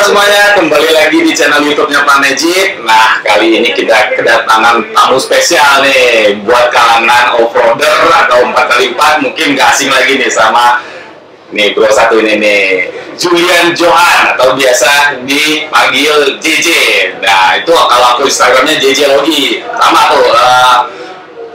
halo semuanya, kembali lagi di channel YouTube-nya Pak Nejik. Nah, kali ini kita kedatangan tamu spesial nih buat kalangan off-roader atau 4x4. Mungkin gak asing lagi nih sama nih bro satu ini nih, Julian Johan atau biasa dipanggil JJ. Nah, itu kalau aku Instagramnya JJ Logi. Sama tuh,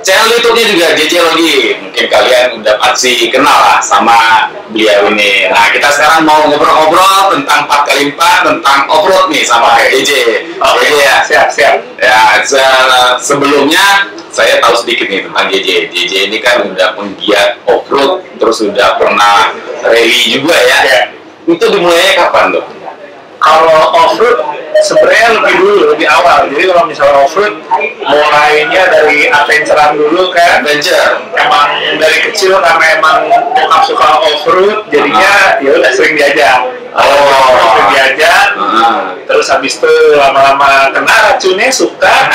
channel YouTube-nya juga JJ Logi. Mungkin kalian udah pasti kenal lah sama beliau ini. Nah, kita sekarang mau ngobrol-ngobrol tentang 4x4, tentang off-road nih sama JJ. Oke, ya. siap. Ya, sebelumnya saya tahu sedikit nih tentang JJ. JJ ini kan udah penggiat off-road, terus udah pernah rally juga ya. Itu dimulainya kapan tuh? Kalau off-road sebenarnya lebih awal. Jadi kalau misalnya off-road mulainya dari adventurean dulu kan. Adventure. Emang dari kecil karena emang bokap suka off-road, jadinya ya udah sering diajak. Sering diajak. Terus habis itu lama-lama kena racunnya suka.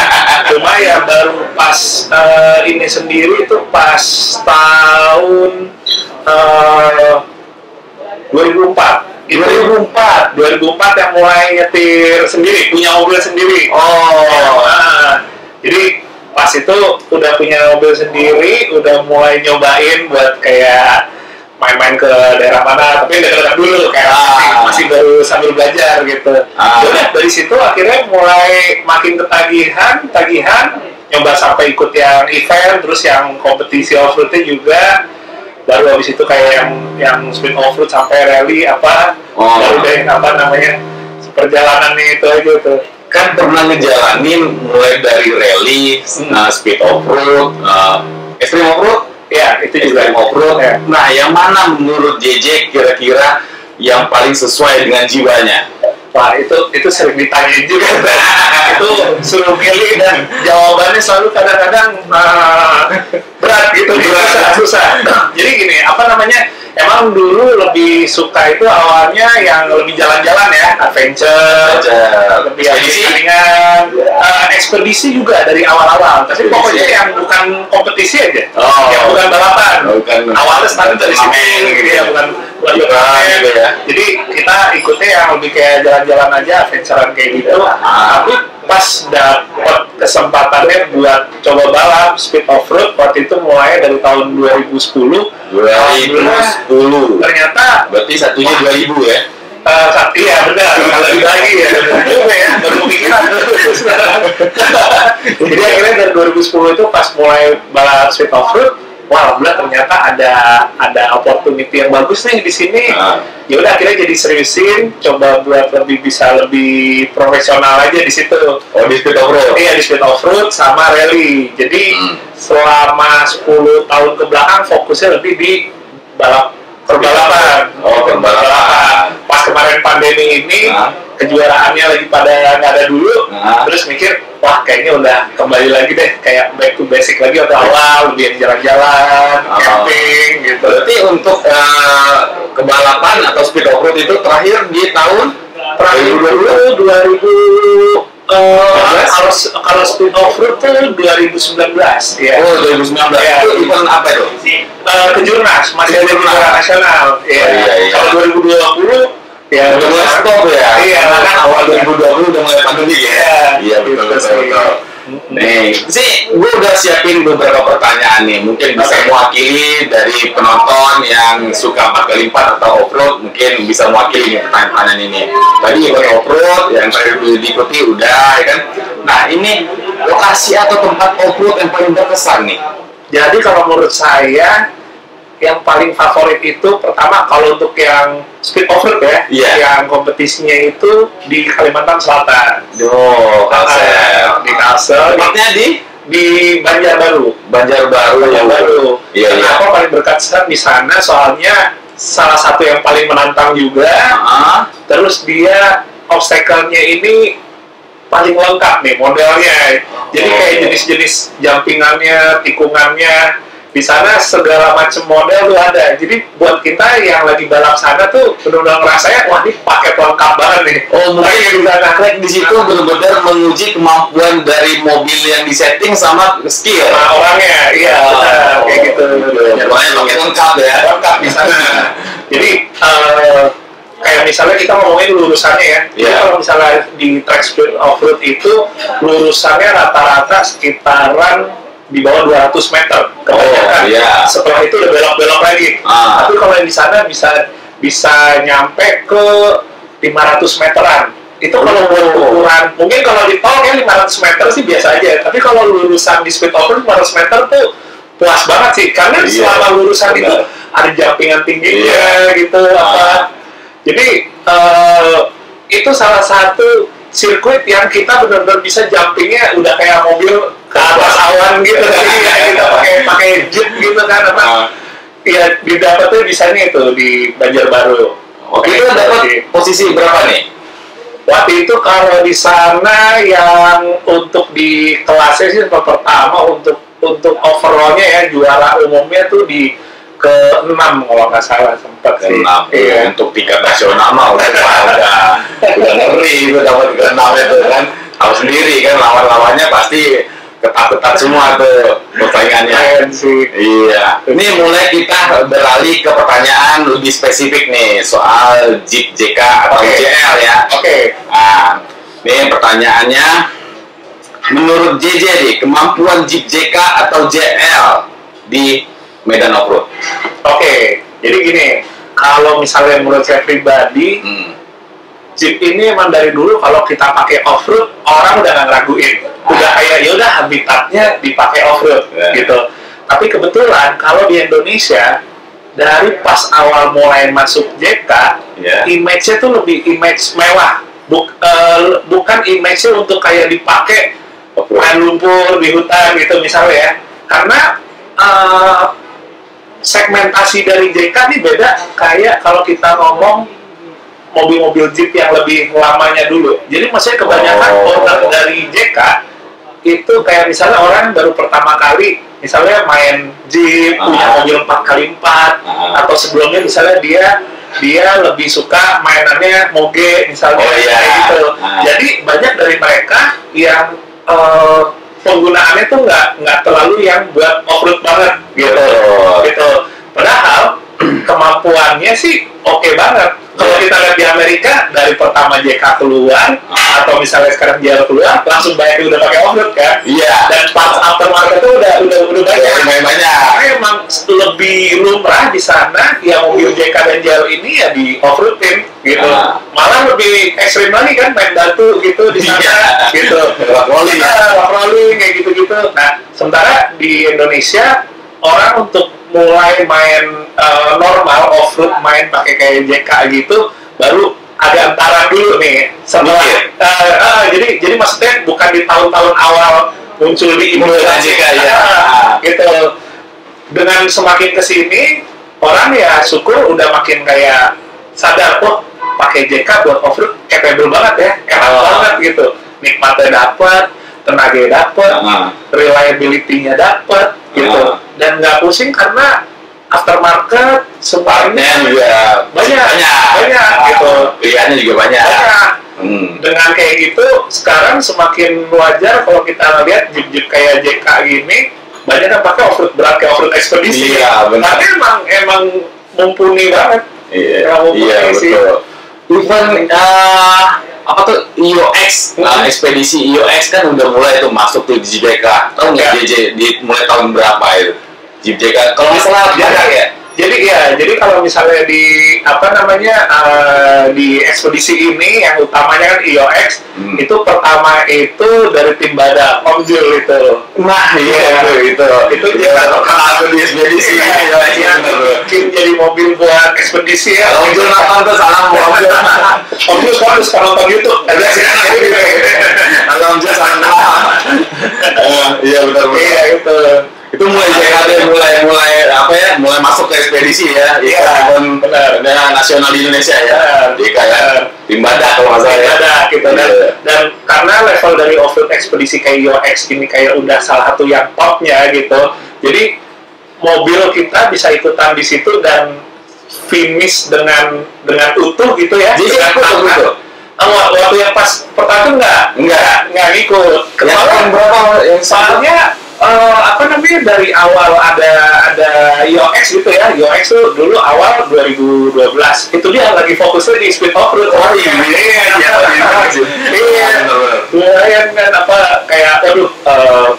Cuma ya baru pas ini sendiri tuh pas tahun 2004 yang mulai nyetir sendiri, punya mobil sendiri. Jadi pas itu udah punya mobil sendiri, udah mulai nyobain buat kayak main-main ke daerah mana, tapi dekat-dekat dulu kayak masih baru sambil belajar gitu. Udah dari situ akhirnya mulai makin tagihan, nyoba sampai ikut yang event, terus yang kompetisi off-roadnya juga. Baru habis itu kayak yang speed off-road sampai rally baru deh perjalanan itu aja tuh. Kan pernah ngejalanin mulai dari rally, speed off-road, extreme off-road? Ya, itu juga off-road. Ya. Nah, yang mana menurut JJ kira-kira yang paling sesuai dengan jiwanya? Wah, itu sering ditanya juga. Itu suruh milih dan jawabannya selalu kadang-kadang berat gitu, susah. Jadi gini, emang dulu lebih suka itu awalnya yang lebih jalan-jalan ya, adventure, lebih ekspedisi juga dari awal-awal. Tapi pokoknya yang bukan kompetisi aja, yang bukan balapan. Awalnya start dari sini, gitu ya, bukan balapan. Jadi kita ikutnya yang lebih kayak jalan-jalan aja, adventurean kayak gitu. Tapi pas dapat kesempatannya buat coba balap speed off-road waktu itu mulai dari tahun 2010. Ternyata berarti satunya 2000 ya? Iya benar, lebih lagi ya. Baru kepikiran. Jadi akhirnya dari 2010 itu pas mulai balap speed off-road, wah, ternyata ada opportunity yang bagus nih di sini. Ya udah akhirnya jadi seriusin, coba buat bisa lebih profesional aja di situ. Di speed off-road. Iya, di speed off-road sama rally. Jadi selama 10 tahun ke belakang fokusnya lebih di perbalapan. Perbalapan. Pas kemarin pandemi ini kejuaraannya lagi pada nggak ada dulu, terus mikir, wah kayaknya udah kembali lagi deh, kayak back to basic lagi atau awal, lebih yang jalan-jalan, camping gitu. Berarti untuk kebalapan atau speed off-road itu terakhir di tahun 2020. Kalau speed off-road tuh 2019 ya. 2019 ya. Itu event apa itu? Kejurnas, masih ada kejuaraan nasional. Kalau 2020 ya udah stop ya. Iya, kan awal 2020 udah mulai pandemi ya. Iya betul. Nih, sih gue udah siapin beberapa pertanyaan nih. Mungkin bisa mewakili dari penonton yang suka 4x4 atau off-road, mungkin bisa mewakili nih pertanyaan ini. Tadi event off-road yang terakhir diikuti udah, ya kan? Nah, ini lokasi atau tempat off-road yang paling berkesan nih. Jadi kalau menurut saya yang paling favorit itu pertama kalau untuk yang speed off-road ya, yang kompetisinya itu di Kalimantan Selatan. Kalsel. Di Kalsel. Tempatnya di Banjarbaru. Kenapa paling berkesan di sana? Soalnya salah satu yang paling menantang juga. Terus dia obstacle-nya ini paling lengkap nih modelnya. Jadi kayak jenis-jenis jumpingannya, tikungannya. Di sana segala macam model tuh ada. Jadi buat kita yang lagi balap sana tuh benar-benar ngerasanya wah ini paket lengkap banget nih. Mungkin di situ benar-benar menguji kemampuan dari mobil yang disetting sama skill orangnya. Iya, kayak gitu. Pokoknya paket lengkap ya. Lengkap di sana. Jadi kayak kayak misalnya kita ngomongin lurusannya ya. Jadi kalau misalnya di track speed off-road itu lurusannya rata-rata sekitaran di bawah 200 meter kebanyakan. Setelah itu udah belok-belok lagi. Tapi kalau yang di sana bisa nyampe ke 500 meteran. Itu kalau buat ukuran, mungkin kalau di tol kan 500 meter sih biasa aja. Tapi kalau lulusan di speed off-road 500 meter tuh puas banget sih. Karena selama lulusan itu ada jumpingan tingginya gitu apa. Jadi itu salah satu sirkuit yang kita benar-benar bisa jumpingnya udah kayak mobil ke atas awan gitu. Jadi kita pakai jeep gitu kan apa. Ya didapatnya bisanya itu di Banjarbaru. Itu dapat posisi berapa nih? Waktu itu kalau di sana yang untuk di kelasnya sih pertama untuk overallnya ya juara umumnya tuh di ke-6 kalau nggak salah sempat sih. Iya. Untuk tingkat nasional mah udah ngeri itu dapat ke-6 itu kan. Tahu sendiri kan lawan-lawannya pasti ketat-ketat semua tuh persaingannya. Iya. Ini mulai kita beralih ke pertanyaan lebih spesifik nih soal Jeep JK atau JL ya. Nah, ini pertanyaannya, menurut JJ nih, kemampuan Jeep JK atau JL di medan off-road? Jadi gini, kalau misalnya menurut saya pribadi, Jeep ini emang dari dulu kalau kita pakai off-road, orang udah nggak ngeraguin. Udah kayak yaudah habitatnya dipakai off-road gitu. Tapi kebetulan kalau di Indonesia, dari pas awal mulai masuk JK, image-nya tuh lebih image mewah. Bukan image-nya untuk kayak dipakai main lumpur di hutan gitu misalnya ya. Karena segmentasi dari JK ini beda kayak kalau kita ngomong mobil-mobil Jeep yang lebih lamanya dulu. Jadi maksudnya kebanyakan order dari JK itu kayak misalnya orang baru pertama kali misalnya main Jeep, punya mobil 4x4 atau sebelumnya misalnya dia lebih suka mainannya moge misalnya kayak gitu. Jadi banyak dari mereka yang penggunaannya tuh nggak terlalu yang buat off-road banget gitu. Padahal kemampuannya sih oke banget. Kalau kita lihat di Amerika, dari pertama JK keluar, atau misalnya sekarang JL keluar, langsung banyak yang udah pakai off-road kan? Dan parts aftermarket itu udah banyak. Karena emang lebih lumrah di sana, yang mobil JK dan JL ini ya di off-roadin gitu. Malah lebih ekstrim lagi kan, main batu gitu di sana gitu. Rock rolling kayak gitu-gitu. Nah, sementara di Indonesia, orang untuk mulai main normal off-road, main pakai kayak JK gitu, baru ada antara dulu nih setelah jadi maksudnya bukan di tahun-tahun awal muncul di Indonesia gitu. Dengan semakin kesini orang ya syukur udah makin kayak sadar, pakai JK buat off-road capable banget ya, enak banget gitu, nikmatnya dapat, tenaga dapat, reliability-nya dapat gitu, dan nggak pusing karena aftermarket semuanya juga banyak gitu, pilihannya juga banyak. Dengan kayak gitu sekarang semakin wajar kalau kita lihat Jeep kayak JK gini banyak yang pakai off-road berat kayak off-road ekspedisi. Karena emang mumpuni banget. Betul. Even apa tuh IOX, ekspedisi IOX kan udah mulai tuh masuk tuh di JK. Tahu nggak JJ di mulai tahun berapa itu Jeep JK? Kalau nggak salah banyak ya. Jadi kalau misalnya di di ekspedisi ini yang utamanya kan IOX, itu pertama itu dari tim Bada, Om Jul itu. Nah itu dia terkenal di ekspedisi. Jadi mobil buat ekspedisi ya. Om Jul nonton tuh, salam Om Jul. Om Jul sekarang nonton YouTube. Om Jul salam. Iya benar. Iya itu mulai JKD mulai masuk ke ekspedisi ya. Event benar nasional di Indonesia ya. Jadi kayak tim Badak kalau nggak salah ya. Gitu dan karena level dari off-road ekspedisi kayak IOX ini kayak udah salah satu yang topnya gitu. Jadi mobil kita bisa ikutan di situ dan finish dengan utuh gitu ya. Jadi gitu. Waktu yang pas pertama tuh nggak ngikut. Kenapa? Soalnya Apa namanya, dari awal ada IOX gitu ya. IOX tuh dulu awal 2012 itu dia lagi fokusnya di speed off-road. Oh iya, lumayan kan, apa kayak aduh,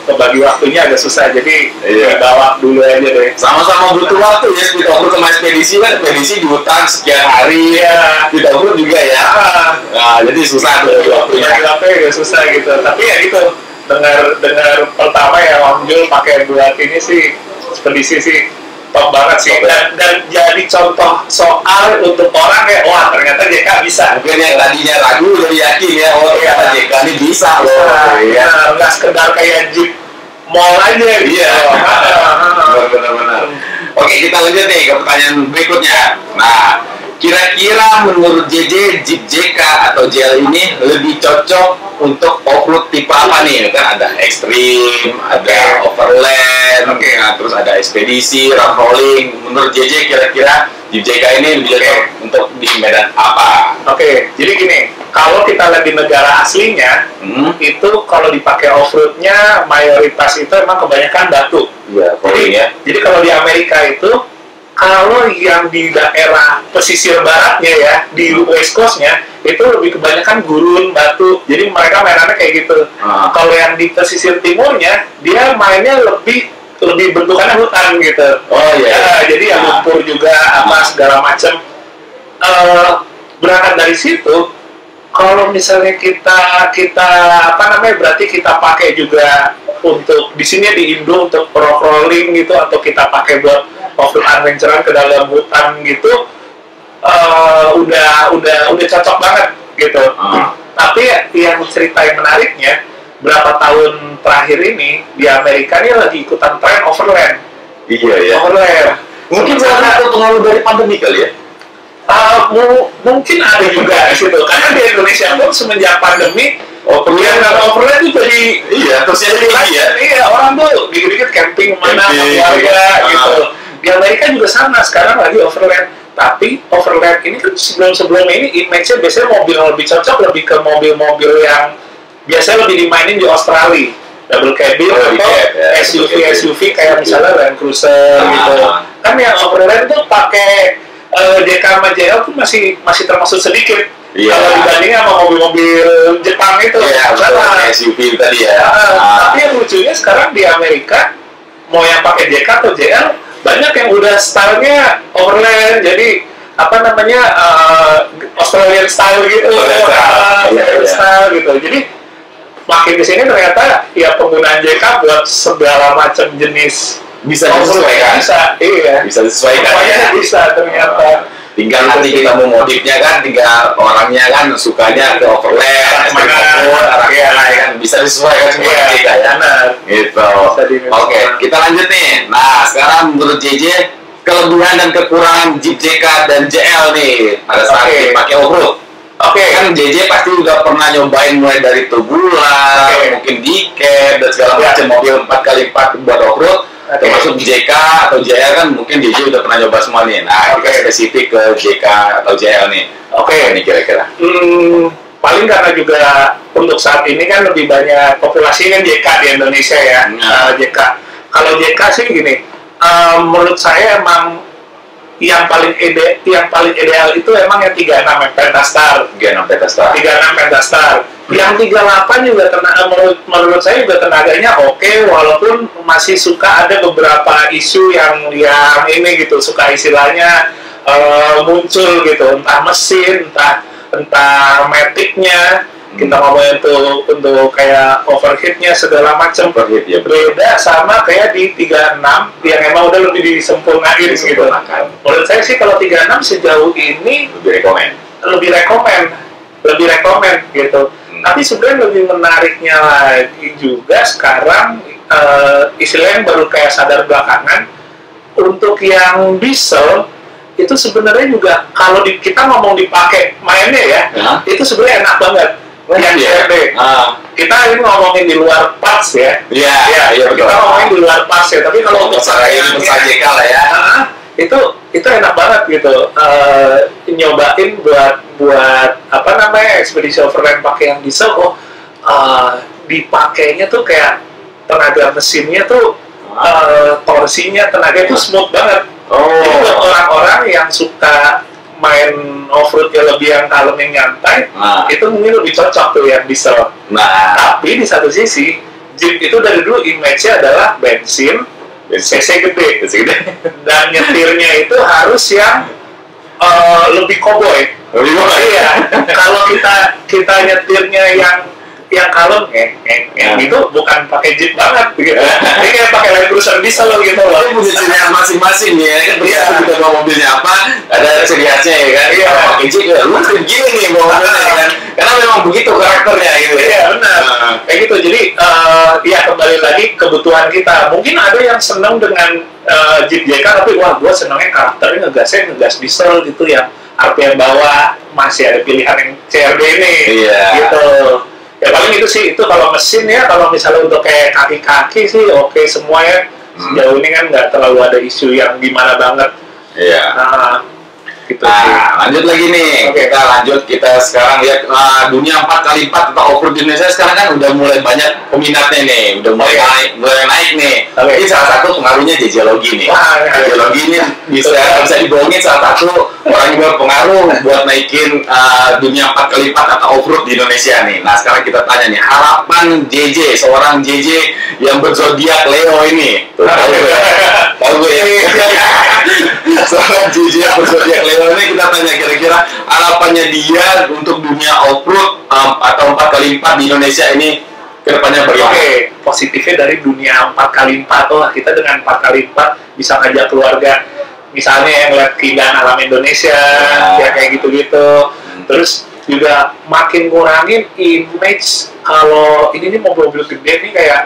kebagi waktunya agak susah, jadi dibawa dulu aja deh. Sama-sama butuh waktu ya, speed off-road sama ekspedisi kan, ekspedisi di hutan sekian hari ya, speed off-road juga ya. Nah, jadi susah tuh waktunya. Agak susah gitu, tapi ya gitu. Dengar pertama ya Om Jul pakai buat ini sih, ekspedisi sih top banget sih, dan jadi contoh soal untuk orang kayak wah ternyata JK bisa. Mungkin yang tadinya ragu jadi yakin ya, oh ternyata JK ini bisa loh. Nggak sekedar kayak Jeep mall aja gitu. Iya. Benar. Oke, kita lanjut nih ke pertanyaan berikutnya. Nah, kira-kira menurut JJ, Jeep JK atau JL ini lebih cocok untuk off-road tipe apa nih? Kan ada ekstrim, ada overland, nah, terus ada ekspedisi, rough rolling. Menurut JJ kira-kira Jeep JK ini lebih cocok untuk di medan apa? Oke, jadi gini, kalau kita lihat di negara aslinya, itu kalau dipakai off-roadnya mayoritas itu emang kebanyakan batu. Iya, jadi kalau di Amerika itu, kalau yang di daerah pesisir baratnya ya, di West Coast-nya, itu lebih kebanyakan gurun, batu. Jadi mereka mainannya kayak gitu. Kalau yang di pesisir timurnya, dia mainnya lebih bentukannya hutan gitu. Oh iya. Jadi ya lumpur juga, apa segala macam. Berangkat dari situ, kalau misalnya kita apa namanya, berarti kita pakai juga untuk di sini di Indo untuk rock rolling gitu, atau kita pakai buat off-road adventure ke dalam hutan gitu, udah cocok banget gitu. Tapi yang cerita yang menariknya, berapa tahun terakhir ini di Amerika ini lagi ikutan tren overland. Iya ya. Overland. Mungkin karena ada pengaruh dari pandemi kali ya. Mungkin ada juga di situ, karena di Indonesia pun semenjak pandemi overland itu jadi terus iya, orang tuh dikit-dikit camping mana sama keluarga gitu. Di Amerika juga sama, sekarang lagi overland. Tapi overland ini kan sebelum ini image-nya biasanya mobil lebih cocok lebih ke mobil-mobil yang biasanya lebih dimainin di Australia, double cabin atau SUV kayak misalnya Land Cruiser gitu. Kan yang overland tuh pakai JK sama JL tuh masih termasuk sedikit. Kalau dibandingin sama mobil-mobil Jepang itu. SUV tadi ya. Tapi yang lucunya sekarang di Amerika, mau yang pakai JK atau JL, banyak yang udah stylenya overland, jadi apa namanya, Australian style gitu, style gitu. Jadi makin di sini ternyata ya penggunaan JK buat segala macam jenis bisa disesuaikan. Bisa disesuaikan ya. Bisa ternyata. Tinggal nanti kita mau modifnya kan, tinggal orangnya kan sukanya ke overland, kan bisa disesuaikan semua kita ya. Gitu. Oke, kita lanjut nih. Nah, sekarang menurut JJ kelebihan dan kekurangan Jeep JK dan JL nih pada saat dipakai off-road. Kan JJ pasti udah pernah nyobain mulai dari tubulan, mungkin diket dan segala macam mobil 4x4 buat off-road. Termasuk JK atau JL kan mungkin JJ udah pernah nyoba semua nih. Nah, kita spesifik ke JK atau JL nih. Ini kira-kira. Paling karena juga untuk saat ini kan lebih banyak populasinya JK di Indonesia ya. JK. Kalau JK sih gini, menurut saya emang yang paling ideal itu emang yang 36 Pentastar. 36 Pentastar. Yang 38 juga menurut saya juga tenaganya oke, walaupun masih suka ada beberapa isu yang ini gitu, suka istilahnya muncul gitu, entah mesin, entah matic-nya. Kita ngomongin untuk kayak overheat-nya segala macam. Beda sama kayak di 36 yang emang udah lebih disempurnain gitu. Menurut saya sih kalau 36 sejauh ini lebih rekomen gitu. Tapi sebenarnya lebih menariknya lagi juga sekarang, istilahnya baru kayak sadar belakangan, untuk yang diesel itu sebenarnya juga kalau kita ngomong dipakai mainnya ya, itu sebenarnya enak banget. Kita ini ngomongin di luar parts ya. Kita ngomongin di luar parts ya. Tapi kalau untuk ini JK lah ya, itu enak banget gitu. Nyobain buat apa namanya ekspedisi overland pakai yang diesel, dipakainya tuh kayak tenaga mesinnya tuh torsinya, tenaga itu smooth banget. Jadi buat orang-orang yang suka main off-roadnya lebih yang kalem, yang nyantai, itu mungkin lebih cocok tuh yang diesel. Tapi di satu sisi, Jeep itu dari dulu image-nya adalah bensin, cc gede, dan nyetirnya itu harus yang lebih cowboy. Iya. Kalau kita nyetirnya yang kalem, itu bukan pakai Jeep banget gitu. Ini kayak pakai Land Cruiser diesel gitu loh. Itu punya ciri khas masing-masing ya kan. Kita bawa mobilnya apa, ada ciri khasnya ya kan. Kalau pakai Jeep ya lu gini nih bawa mobilnya ya kan. Karena memang begitu karakternya gitu. Iya benar. Kayak gitu. Jadi ya kembali lagi kebutuhan kita. Mungkin ada yang senang dengan Jeep JK, tapi wah gue senangnya karakternya ngegas diesel gitu ya. RPM bawah, masih ada pilihan yang CRD ini. Gitu. Ya paling itu sih, itu kalau mesin ya, kalau misalnya untuk kayak kaki-kaki sih oke semua ya. Sejauh ini kan nggak terlalu ada isu yang gimana banget. Iya. Gitu lanjut lagi nih. Kita sekarang lihat dunia 4x4 atau off-road di Indonesia sekarang kan udah mulai banyak peminatnya nih, udah mulai naik nih. Ini salah satu pengaruhnya JJ Logi nih. JJ Logi ini bisa dibohongin salah satu orang yang berpengaruh buat naikin dunia 4x4 atau off-road di Indonesia nih. Nah sekarang kita tanya nih, harapan JJ, seorang JJ yang berzodiak Leo ini. Tahu gue ya? Seorang JJ yang berzodiak Leo ini, kita tanya kira-kira harapannya dia untuk dunia off-road atau 4x4 di Indonesia ini kedepannya bagaimana? Positifnya dari dunia 4x4, kita dengan 4x4 bisa ngajak keluarga, misalnya yang lihat keindahan alam Indonesia, ya kayak gitu-gitu. Terus juga makin ngurangin image kalau ini nih mobil-mobil gede nih kayak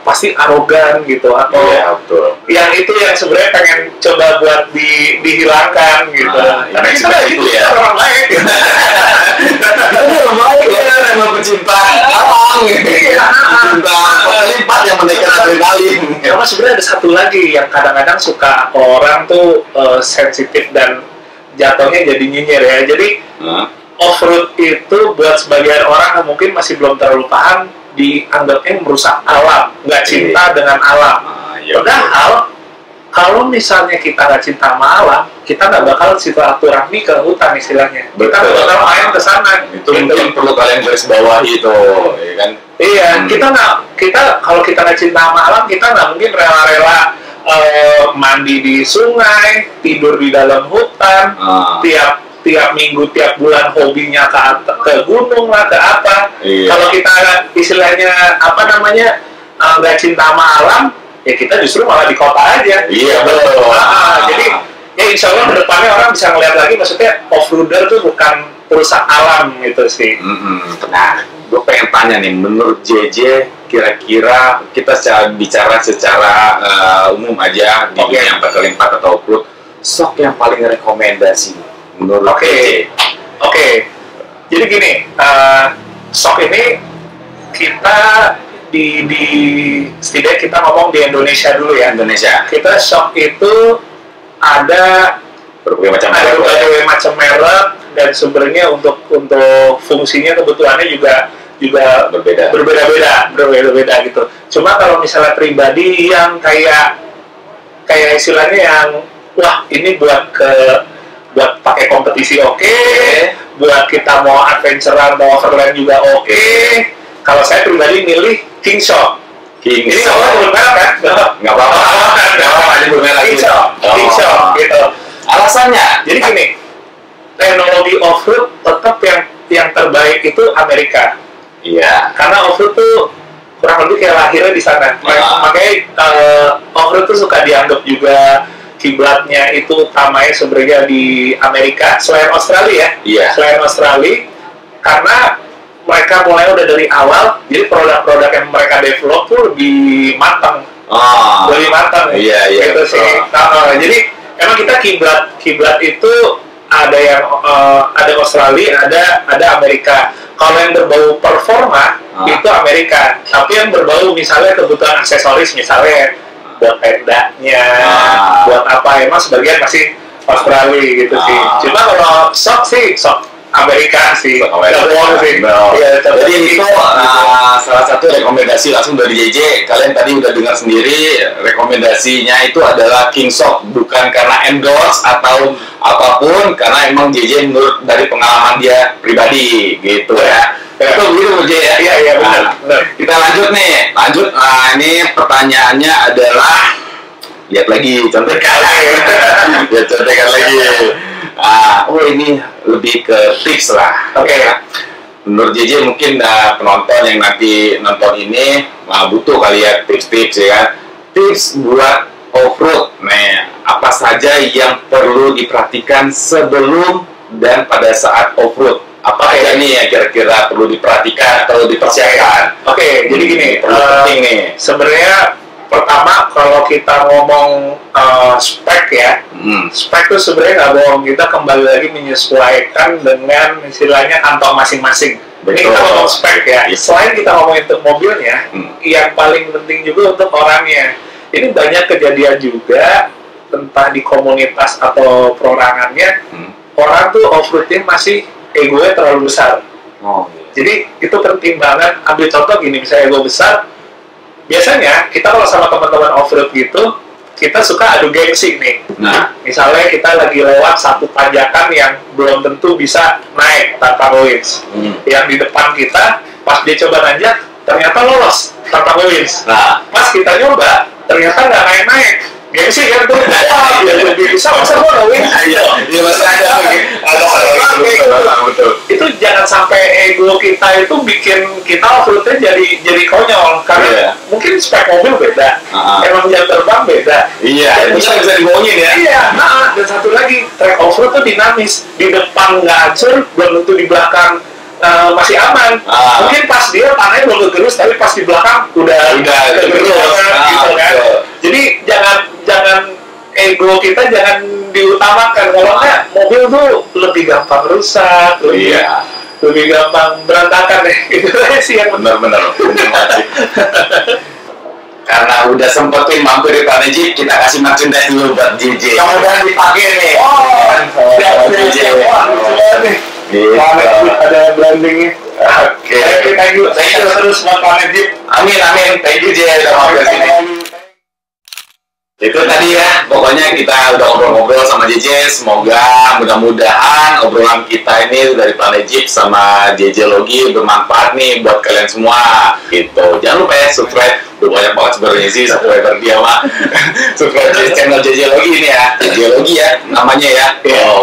pasti arogan gitu, atau yang itu yang sebenarnya pengen coba buat dihilangkan gitu. Karena kita gitu ya orang baik. Kita orang baik ya, emang pecinta alam gitu. Pecinta lipat yang menaikkan adrenalin. Karena sebenarnya ada satu lagi yang kadang-kadang suka orang tuh sensitif dan jatuhnya jadi nyinyir ya. Jadi off-road itu buat sebagian orang yang mungkin masih belum terlalu paham, dianggapnya merusak alam, nggak cinta dengan alam. Padahal kalau misalnya kita nggak cinta sama alam, kita nggak bakal silaturahmi ke hutan istilahnya. Kita nggak bakal main ke sana. Itu mungkin perlu kalian garis bawahi itu, ya kan? Iya, kita kalau kita nggak cinta sama alam, kita nggak mungkin rela-rela mandi di sungai, tidur di dalam hutan, tiap minggu, tiap bulan hobinya ke gunung lah, ke apa. Kalau kita istilahnya nggak cinta sama alam, ya kita justru malah di kota aja. Iya betul. Jadi ya insya Allah kedepannya orang bisa ngeliat lagi, maksudnya off-roader tuh bukan perusak alam gitu sih. Nah, gue pengen tanya nih, menurut JJ kira-kira kita bicara secara umum aja di dunia yang 4x4 atau off-road, sok yang paling rekomendasi menurut JJ? Jadi gini, sok ini kita setidaknya kita ngomong di Indonesia dulu ya. Indonesia. Kita shock itu ada berbagai macam merek dan sumbernya untuk fungsinya, kebutuhannya juga berbeda gitu. Cuma kalau misalnya pribadi yang kayak istilahnya yang wah ini buat pakai kompetisi buat kita mau adventurean, mau overland juga Kalau saya pribadi milih King Shock. Ini belum merek kan? Nggak apa-apa, ini belum merek. King Shock gitu. Alasannya? Jadi gini, teknologi off-road tetap yang terbaik itu Amerika. Iya. Karena off-road tuh kurang lebih kayak lahirnya di sana. Makanya off-road tuh suka dianggap juga kiblatnya itu utamanya sebenarnya di Amerika, selain Australia ya. Selain Australia, karena mereka mulai udah dari awal, jadi produk-produk yang mereka develop tuh lebih matang. Lebih matang. Iya. Gitu sih. Jadi emang kita kiblat itu ada yang ada Australia, ada Amerika. Kalau yang berbau performa itu Amerika, tapi yang berbau misalnya kebutuhan aksesoris, misalnya buat tendanya, buat apa, emang sebagian masih Australia gitu sih. Cuma kalau shock Amerika sih. Nggak bohong sih. Ya, jadi itu salah satu rekomendasi langsung dari JJ. Kalian tadi udah dengar sendiri, rekomendasinya itu adalah King Sock, bukan karena endorse atau apapun, karena emang JJ menurut dari pengalaman dia pribadi gitu ya. Itu begitu JJ ya. Iya benar. Kita lanjut nih. Ini pertanyaannya adalah, lihat lagi, contekan lagi. Lihat contekan lagi. Ini lebih ke tips lah. Oke. Menurut JJ mungkin penonton yang nanti nonton ini butuh kali ya tips-tips ya kan. Tips buat off-road. Nah, apa saja yang perlu diperhatikan sebelum dan pada saat off-road? Apa aja nih yang kira-kira perlu diperhatikan atau dipersiapkan? Oke, jadi gini, penting nih. Sebenarnya pertama kalau kita ngomong spek ya, spek itu sebenarnya nggak bohong, kita kembali lagi menyesuaikan dengan istilahnya kantong masing-masing. Ini kita ngomong spek ya. Selain kita ngomongin untuk mobilnya, yang paling penting juga untuk orangnya. Ini banyak kejadian juga, entah di komunitas atau perorangannya, orang tuh off-roadnya masih egonya terlalu besar. Jadi itu penting banget. Ambil contoh gini, misalnya ego besar, biasanya kita kalau sama teman-teman off-road gitu, kita suka adu gengsi nih. Nah, misalnya kita lagi lewat satu tanjakan yang belum tentu bisa naik tanpa winch. Yang di depan kita, pas dia coba nanjak, ternyata lolos tanpa winch. Nah, pas kita nyoba, ternyata nggak naik-naik. Gengsi kan tuh, ya lebih bisa, masa gua nggak winch? Iya, masa ada betul. Itu jangan sampai ego kita itu bikin kita off-roadnya jadi konyol, karena mungkin spek mobil beda, emang jam terbang beda. Iya, bisa dibohongin ya. Iya, dan satu lagi, track off-road tuh dinamis, di depan nggak hancur, belum tentu di belakang masih aman. Mungkin pas dia tanahnya belum kegerus, tapi pas di belakang udah kegerus gitu kan. Jadi jangan ego kita jangan diutamakan, kalau nggak mobil tuh lebih gampang rusak, lebih gampang berantakan deh. Itu sih yang benar-benar karena udah sempetin mampir di Planet Jeep, kita kasih merchandise dulu buat JJ. Mudah-mudahan dipakai nih. JJ. Ada brandingnya. Oke. Thank you terus buat Planet Jeep. Amin. Thank you JJ udah mampir sini. Itu tadi ya, pokoknya kita udah ngobrol-ngobrol sama JJ. Semoga mudah-mudahan obrolan kita ini dari Planet Jeep sama JJ Logi bermanfaat nih buat kalian semua gitu. Jangan lupa ya subscribe, udah banyak banget sebenarnya sih subscriber dia mah. Subscribe channel JJ Logi ini ya, JJ Logi ya namanya ya.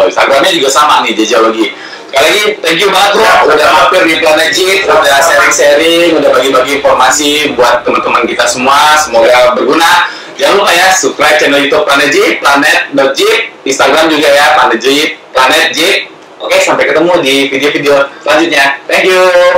Instagramnya juga sama nih, JJ Logi. Sekali lagi thank you banget bro, udah mampir di Planet Jeep, udah sharing-sharing, udah bagi-bagi informasi buat teman-teman kita semua. Semoga berguna. Jangan lupa ya, subscribe channel YouTube Planet Jeep, planet.jeep, Instagram juga ya, Planet Jeep, Planet Jeep. Oke, sampai ketemu di video-video selanjutnya. Thank you.